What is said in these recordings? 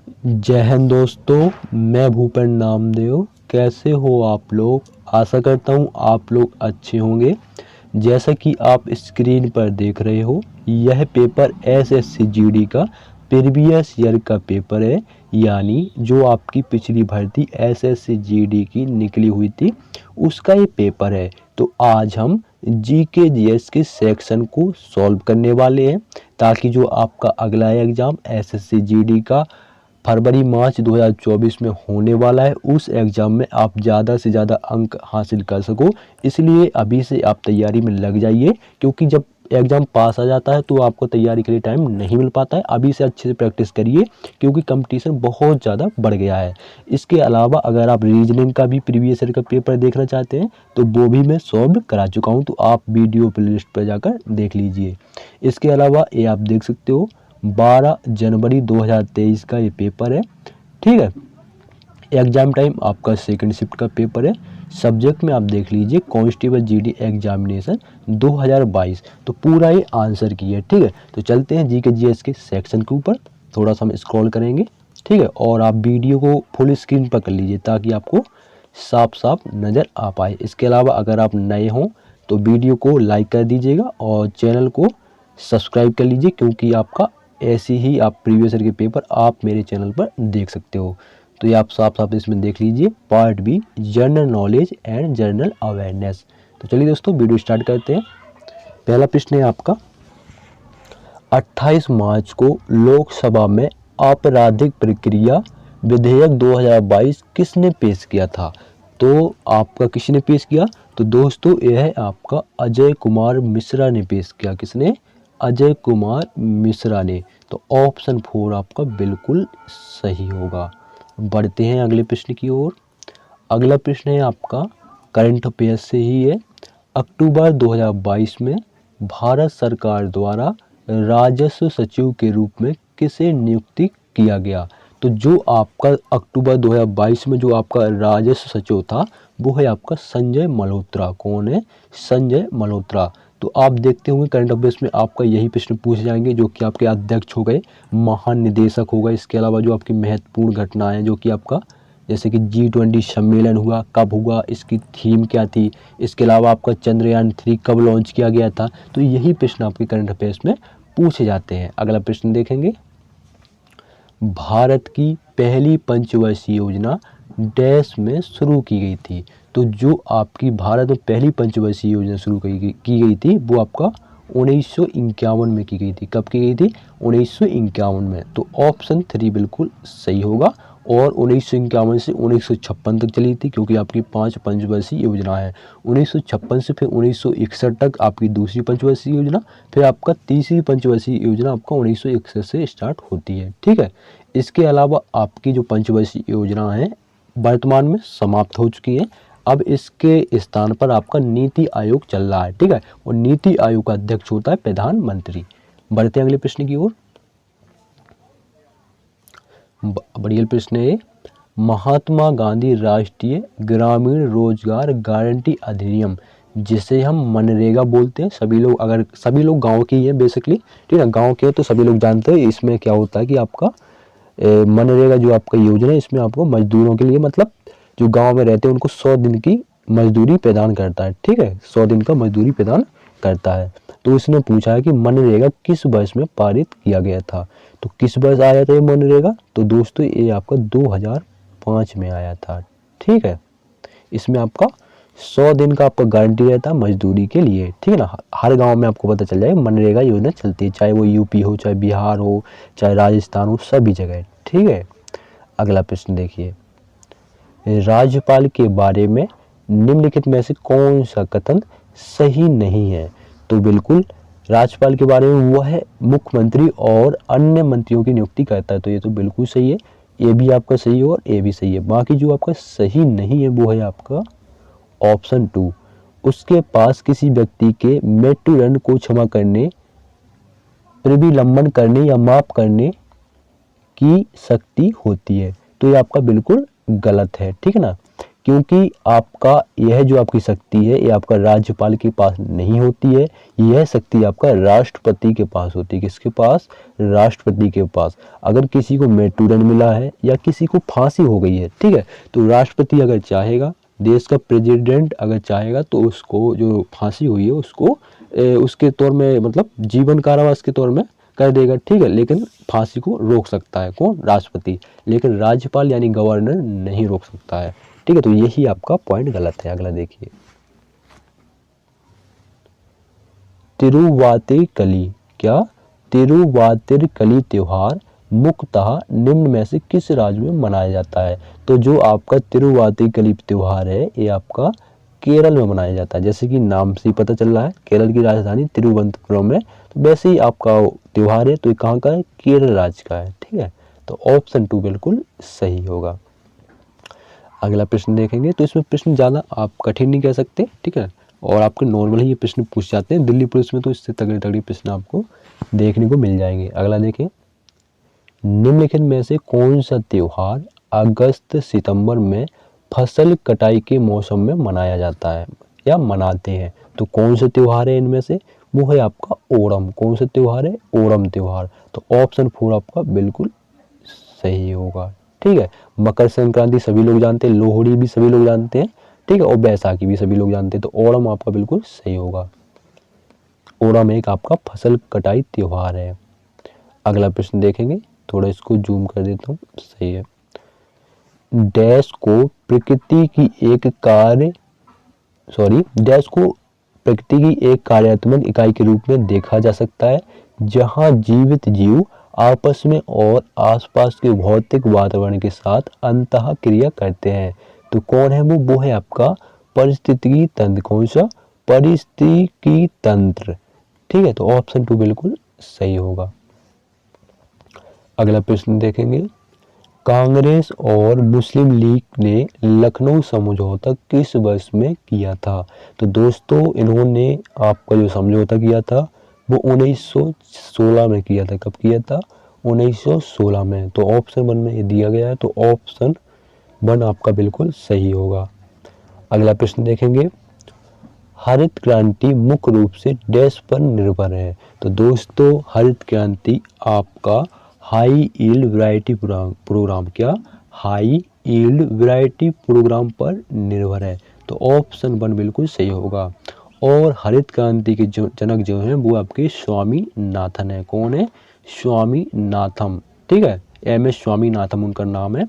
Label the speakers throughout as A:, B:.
A: जय हिंद दोस्तों, मैं भूपेंद्र नामदेव। कैसे हो आप लोग? आशा करता हूँ आप लोग अच्छे होंगे। जैसा कि आप स्क्रीन पर देख रहे हो, यह पेपर एसएससी जीडी का प्रीवियस ईयर का पेपर है, यानी जो आपकी पिछली भर्ती एसएससी जीडी की निकली हुई थी उसका ये पेपर है। तो आज हम जीके जीएस के सेक्शन को सॉल्व करने वाले हैं, ताकि जो आपका अगला एग्ज़ाम एसएससी जीडी का फरवरी मार्च 2024 में होने वाला है, उस एग्ज़ाम में आप ज़्यादा से ज़्यादा अंक हासिल कर सको। इसलिए अभी से आप तैयारी में लग जाइए, क्योंकि जब एग्ज़ाम पास आ जाता है तो आपको तैयारी के लिए टाइम नहीं मिल पाता है। अभी से अच्छे से प्रैक्टिस करिए, क्योंकि कंपटीशन बहुत ज़्यादा बढ़ गया है। इसके अलावा अगर आप रीजनिंग का भी प्रीवियस ईयर का पेपर देखना चाहते हैं तो वो भी मैं सॉल्व करा चुका हूँ, तो आप वीडियो प्लेलिस्ट पर जाकर देख लीजिए। इसके अलावा ये आप देख सकते हो 12 जनवरी 2023 का ये पेपर है, ठीक है। एग्ज़ाम टाइम आपका सेकंड शिफ्ट का पेपर है। सब्जेक्ट में आप देख लीजिए कांस्टेबल जीडी एग्जामिनेशन 2022, तो पूरा ये आंसर की है, ठीक है। तो चलते हैं जीके जीएस के सेक्शन के ऊपर, थोड़ा सा हम स्क्रॉल करेंगे, ठीक है। और आप वीडियो को फुल स्क्रीन पर कर लीजिए ताकि आपको साफ साफ नज़र आ पाए। इसके अलावा अगर आप नए हों तो वीडियो को लाइक कर दीजिएगा और चैनल को सब्सक्राइब कर लीजिए, क्योंकि आपका ऐसे ही आप प्रीवियस ईयर के पेपर आप मेरे चैनल पर देख सकते हो। तो ये आप साफ साफ इसमें देख लीजिए, part B general knowledge and general awareness. तो चलिए दोस्तों वीडियो स्टार्ट करते हैं। पहला प्रश्न है आपका, 28 मार्च को लोकसभा में आपराधिक प्रक्रिया विधेयक 2022 किसने पेश किया था? तो आपका किसने पेश किया? तो दोस्तों यह है आपका अजय कुमार मिश्रा ने पेश किया। किसने? अजय कुमार मिश्रा ने। तो ऑप्शन 4 आपका बिल्कुल सही होगा। बढ़ते हैं अगले प्रश्न की ओर। अगला प्रश्न है आपका करंट अफेयर्स से ही है। अक्टूबर 2022 में भारत सरकार द्वारा राजस्व सचिव के रूप में किसे नियुक्ति किया गया? तो जो आपका अक्टूबर 2022 में जो आपका राजस्व सचिव था वो है आपका संजय मल्होत्रा। कौन है? संजय मल्होत्रा। तो आप देखते होंगे करंट अफेयर्स में आपका यही प्रश्न पूछे जाएंगे, जो कि आपके अध्यक्ष हो गए, महानिदेशक हो गए। इसके अलावा जो आपकी महत्वपूर्ण घटनाएं, जो कि आपका जैसे कि G20 सम्मेलन हुआ, कब हुआ, इसकी थीम क्या थी, इसके अलावा आपका चंद्रयान 3 कब लॉन्च किया गया था। तो यही प्रश्न आपके करंट अफेयर्स में पूछे जाते हैं। अगला प्रश्न देखेंगे, भारत की पहली पंचवर्षीय योजना डैश में शुरू की गई थी। तो जो आपकी भारत में पहली पंचवर्षीय योजना शुरू की गई थी वो आपका 1951 में की गई थी। कब की गई थी? 1951 में। तो ऑप्शन 3 बिल्कुल सही होगा। और 1951 से 1956 तक चली थी, क्योंकि आपकी 5 पंचवर्षीय योजना है। 1956 से फिर 1961 तक आपकी दूसरी पंचवर्षीय योजना, फिर आपका तीसरी पंचवर्षीय योजना आपका 1961 से स्टार्ट होती है, ठीक है। इसके अलावा आपकी जो पंचवर्षीय योजना है वर्तमान में समाप्त हो चुकी है। अब इसके स्थान पर आपका नीति आयोग चल रहा है, ठीक है। और नीति आयोग का अध्यक्ष होता है प्रधानमंत्री। बढ़ते हैं अगले प्रश्न की ओर। बढ़िया प्रश्न है, महात्मा गांधी राष्ट्रीय ग्रामीण रोजगार गारंटी अधिनियम, जिसे हम मनरेगा बोलते हैं। सभी लोग गांव के ही हैं बेसिकली, ठीक है। गांव के तो सभी लोग जानते हैं। इसमें क्या होता है कि आपका मनरेगा जो आपका योजना है, इसमें आपको मजदूरों के लिए, मतलब जो गांव में रहते हैं उनको 100 दिन की मजदूरी प्रदान करता है, ठीक है। 100 दिन का मजदूरी प्रदान करता है। तो इसने पूछा है कि मनरेगा किस वर्ष में पारित किया गया था? तो किस वर्ष आया था ये मनरेगा? तो दोस्तों ये आपका 2005 में आया था, ठीक है। इसमें आपका 100 दिन का आपका गारंटी रहता है मजदूरी के लिए, ठीक है ना। हर गांव में आपको पता चल जाएगा मनरेगा योजना चलती है, चाहे वो यूपी हो, चाहे बिहार हो, चाहे राजस्थान हो, सभी जगह, ठीक है। अगला प्रश्न देखिए, राज्यपाल के बारे में निम्नलिखित में से कौन सा कथन सही नहीं है? तो बिल्कुल राज्यपाल के बारे में वो है मुख्यमंत्री और अन्य मंत्रियों की नियुक्ति करता है, तो ये तो बिल्कुल सही है। ये भी आपका सही है और ये भी सही है। बाकी जो आपका सही नहीं है वो है आपका ऑप्शन 2, उसके पास किसी व्यक्ति के मृत्युदंड को क्षमा करने, प्रतिलंबन करने या माफ करने की शक्ति होती है। तो ये आपका बिल्कुल गलत है, ठीक है ना। क्योंकि आपका यह जो आपकी शक्ति है ये आपका राज्यपाल के पास नहीं होती है, यह शक्ति आपका राष्ट्रपति के पास होती है। किसके पास? राष्ट्रपति के पास। अगर किसी को मृत्युदंड मिला है या किसी को फांसी हो गई है, ठीक है, तो राष्ट्रपति अगर चाहेगा, देश का प्रेसिडेंट अगर चाहेगा तो उसको जो फांसी हुई है उसको उसके तौर में मतलब जीवन कारावास के तौर में कर देगा, ठीक है, लेकिन फांसी को रोक सकता है कौन? राष्ट्रपति। लेकिन राज्यपाल यानी गवर्नर नहीं रोक सकता है, ठीक है। तो यही आपका पॉइंट गलत है। अगला देखिए, तिरुवातिरकली, क्या? तिरुवातिरकली त्योहार मुख्यतः निम्न में से किस राज्य में मनाया जाता है? तो जो आपका तिरुवातिरकली त्योहार है ये आपका केरल में मनाया जाता है। जैसे कि नाम से ही पता चल रहा है केरल की राजधानी तिरुवनंतपुरम में, तो वैसे ही आपका त्योहार है तो ये कहाँ का है? केरल राज्य का है, ठीक है। तो ऑप्शन 2 बिल्कुल सही होगा। अगला प्रश्न देखेंगे, तो इसमें प्रश्न ज़्यादा आप कठिन नहीं कह सकते, ठीक है, और आपके नॉर्मल ही ये प्रश्न पूछ जाते हैं। दिल्ली पुलिस में तो इससे तगड़े तगड़े प्रश्न आपको देखने को मिल जाएंगे। अगला देखें, निम्नलिखित में से कौन सा त्योहार अगस्त सितंबर में फसल कटाई के मौसम में मनाया जाता है या मनाते हैं? तो कौन सा त्योहार है इनमें से? वो है आपका ओणम। कौन सा त्योहार है? ओणम त्योहार। तो ऑप्शन 4 आपका बिल्कुल सही होगा, ठीक है। मकर संक्रांति सभी लोग जानते हैं, लोहड़ी भी सभी लोग जानते हैं, ठीक है, और बैसाखी भी सभी लोग जानते हैं। तो ओणम आपका बिल्कुल सही होगा। ओणम एक आपका फसल कटाई त्योहार है। अगला प्रश्न देखेंगे, थोड़ा इसको जूम कर देता हूँ, सही है। डैश को प्रकृति की एक डैश को प्रकृति की एक कार्यात्मक इकाई के रूप में देखा जा सकता है जहां जीवित जीव आपस में और आसपास के भौतिक वातावरण के साथ अंतः क्रिया करते हैं। तो कौन है वो है आपका पारिस्थितिकी तंत्र। कौन सा? पारिस्थितिकी तंत्र, ठीक है। तो ऑप्शन 2 बिल्कुल सही होगा। अगला प्रश्न देखेंगे, कांग्रेस और मुस्लिम लीग ने लखनऊ समझौता किस वर्ष में किया था? तो दोस्तों इन्होंने आपका जो समझौता किया था वो 1916 में किया था। कब किया था? 1916 में। तो ऑप्शन 1 में ये दिया गया है, तो ऑप्शन 1 आपका बिल्कुल सही होगा। अगला प्रश्न देखेंगे, हरित क्रांति मुख्य रूप से डैश पर निर्भर है? तो दोस्तों हरित क्रांति आपका हाई यील्ड वैरायटी प्रोग्राम, क्या? हाई यील्ड वैरायटी प्रोग्राम पर निर्भर है। तो ऑप्शन 1 बिल्कुल सही होगा। और हरित क्रांति के जो जनक जो हैं वो आपके स्वामीनाथन है। कौन है? स्वामीनाथन, ठीक है, MS स्वामीनाथन उनका नाम है।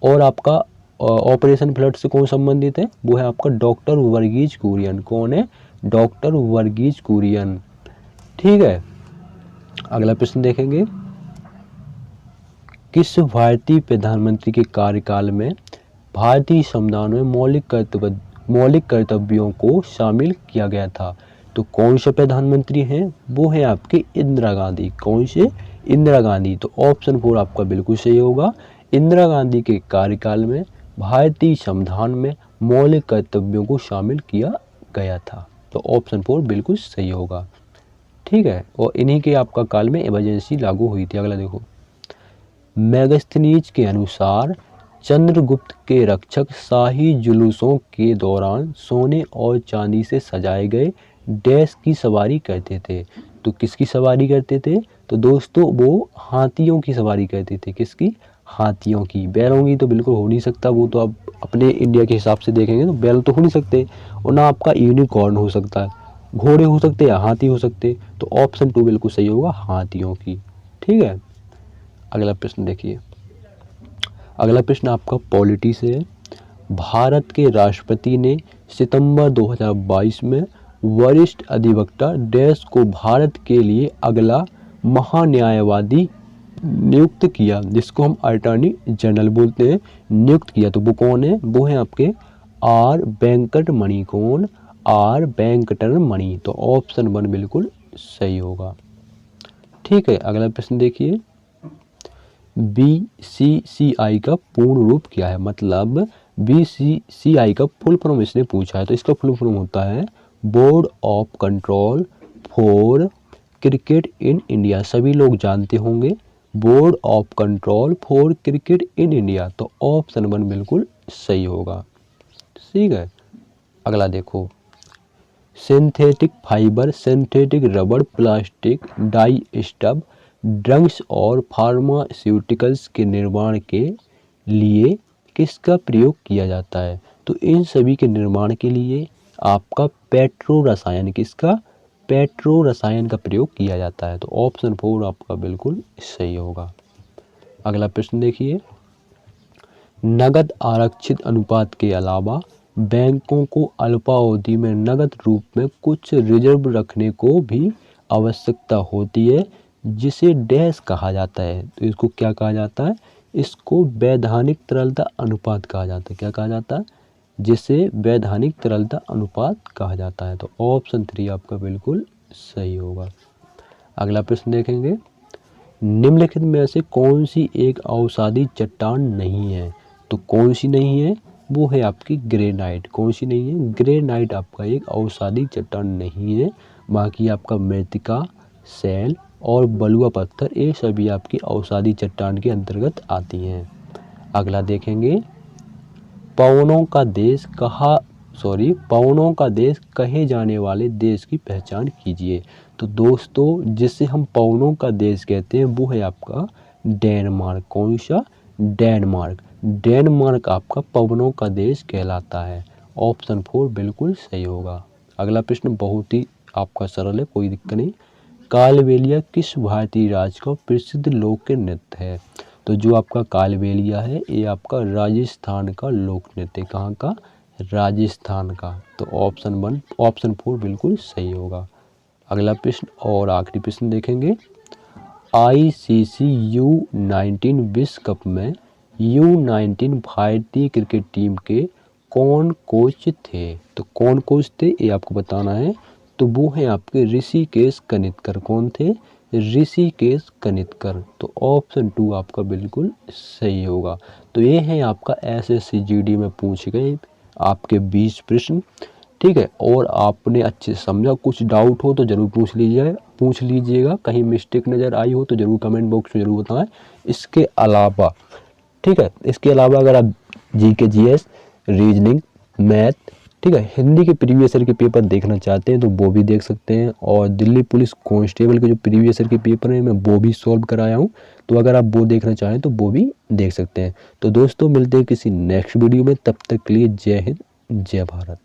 A: और आपका ऑपरेशन फ्लड से कौन संबंधित है? वो है आपका डॉक्टर वर्गीज कुरियन। कौन है? डॉक्टर वर्गीज कुरियन, ठीक है। अगला प्रश्न देखेंगे, किस भारतीय प्रधानमंत्री के कार्यकाल में भारतीय संविधान में मौलिक कर्तव्यों को शामिल किया गया था? तो कौन से प्रधानमंत्री हैं? वो है आपके इंदिरा गांधी। कौन से? इंदिरा गांधी। तो ऑप्शन 4 आपका बिल्कुल सही होगा। इंदिरा गांधी के कार्यकाल में भारतीय संविधान में मौलिक कर्तव्यों को शामिल किया गया था। तो ऑप्शन 4 बिल्कुल सही होगा, ठीक है। और इन्हीं के आपका काल में इमरजेंसी लागू हुई थी। अगला देखो, मेगास्थनीज के अनुसार चंद्रगुप्त के रक्षक शाही जुलूसों के दौरान सोने और चांदी से सजाए गए डैश की सवारी करते थे? तो किसकी सवारी करते थे? तो दोस्तों वो हाथियों की सवारी करते थे। किसकी? हाथियों की। बैलों की तो बिल्कुल हो नहीं सकता, वो तो आप अपने इंडिया के हिसाब से देखेंगे तो बैल तो हो नहीं सकते, और ना आपका यूनिकॉर्न हो सकता है, घोड़े हो सकते या हाथी हो सकते। तो ऑप्शन 2 बिल्कुल सही होगा, हाथियों की, ठीक है। अगला प्रश्न देखिए, अगला प्रश्न आपका पॉलिटी से है। भारत के राष्ट्रपति ने सितंबर 2022 में वरिष्ठ अधिवक्ता डैश को भारत के लिए अगला महान्यायवादी नियुक्त किया, जिसको हम अटॉर्नी जनरल बोलते हैं, नियुक्त किया। तो वो कौन है? वो है आपके R वेंकटमणि। कौन? R वेंकटरमणि। तो ऑप्शन 1 बिल्कुल सही होगा, ठीक है। अगला प्रश्न देखिए, BCCI का पूर्ण रूप क्या है? मतलब BCCI का फुल फॉर्म इसने पूछा है, तो इसका फुल फॉर्म होता है board of control for cricket in India. सभी लोग जानते होंगे, board of control for cricket in India. तो ऑप्शन 1 बिल्कुल सही होगा। ठीक है। अगला देखो, synthetic fibre, synthetic rubber, plastic, die stuff, drugs और फार्मास्यूटिकल्स के निर्माण के लिए किसका प्रयोग किया जाता है? तो इन सभी के निर्माण के लिए आपका पेट्रो रसायन, किसका? पेट्रो रसायन का प्रयोग किया जाता है। तो ऑप्शन 4 आपका बिल्कुल सही होगा। अगला प्रश्न देखिए, नगद आरक्षित अनुपात के अलावा बैंकों को अल्पावधि में नगद रूप में कुछ रिजर्व रखने को भी आवश्यकता होती है, जिसे डैश कहा जाता है। तो इसको क्या कहा जाता है? इसको वैधानिक तरलता अनुपात कहा जाता है। क्या कहा जाता है? जिसे वैधानिक तरलता अनुपात कहा जाता है। तो ऑप्शन 3 आपका बिल्कुल सही होगा। अगला प्रश्न देखेंगे, निम्नलिखित में से कौन सी एक अवसादी चट्टान नहीं है? तो कौन सी नहीं है? वो है आपकी ग्रेनाइट। कौन सी नहीं है? ग्रेनाइट आपका एक अवसादी चट्टान नहीं है। बाकी आपका मृत्तिका, शैल और बलुआ पत्थर, ये सभी आपकी अवसादी चट्टान के अंतर्गत आती हैं। अगला देखेंगे, पवनों का देश कहे जाने वाले देश की पहचान कीजिए। तो दोस्तों, जिसे हम पवनों का देश कहते हैं वो है आपका डेनमार्क। कौन सा? डेनमार्क। डेनमार्क आपका पवनों का देश कहलाता है। ऑप्शन 4 बिल्कुल सही होगा। अगला प्रश्न बहुत ही आपका सरल है, कोई दिक्कत नहीं। कालबेलिया किस भारतीय राज्य का प्रसिद्ध लोक नृत्य है? तो जो आपका कालबेलिया है ये आपका राजस्थान का लोक नृत्य। कहाँ का? राजस्थान का। तो ऑप्शन 4 बिल्कुल सही होगा। अगला प्रश्न और आखिरी प्रश्न देखेंगे, ICC U19 विश्व कप में U19 भारतीय क्रिकेट टीम के कौन कोच थे? तो कौन कोच थे ये आपको बताना है। तो वो हैं आपके ऋषिकेश कनितकर। कौन थे? ऋषिकेश कनितकर। तो ऑप्शन 2 आपका बिल्कुल सही होगा। तो ये है आपका SSC GD में पूछे गए आपके 20 प्रश्न, ठीक है। और आपने अच्छे से समझा, कुछ डाउट हो तो ज़रूर पूछ लीजिएगा। कहीं मिस्टेक नज़र आई हो तो ज़रूर कमेंट बॉक्स में ज़रूर बताएं। इसके अलावा, ठीक है, इसके अलावा अगर आप GK GS, रीजनिंग, मैथ, ठीक है, हिंदी के प्रीवियस ईयर के पेपर देखना चाहते हैं तो वो भी देख सकते हैं। और दिल्ली पुलिस कांस्टेबल के जो प्रीवियस ईयर के पेपर हैं मैं वो भी सॉल्व कराया हूँ, तो अगर आप वो देखना चाहें तो वो भी देख सकते हैं। तो दोस्तों, मिलते हैं किसी नेक्स्ट वीडियो में, तब तक के लिए जय हिंद, जय भारत।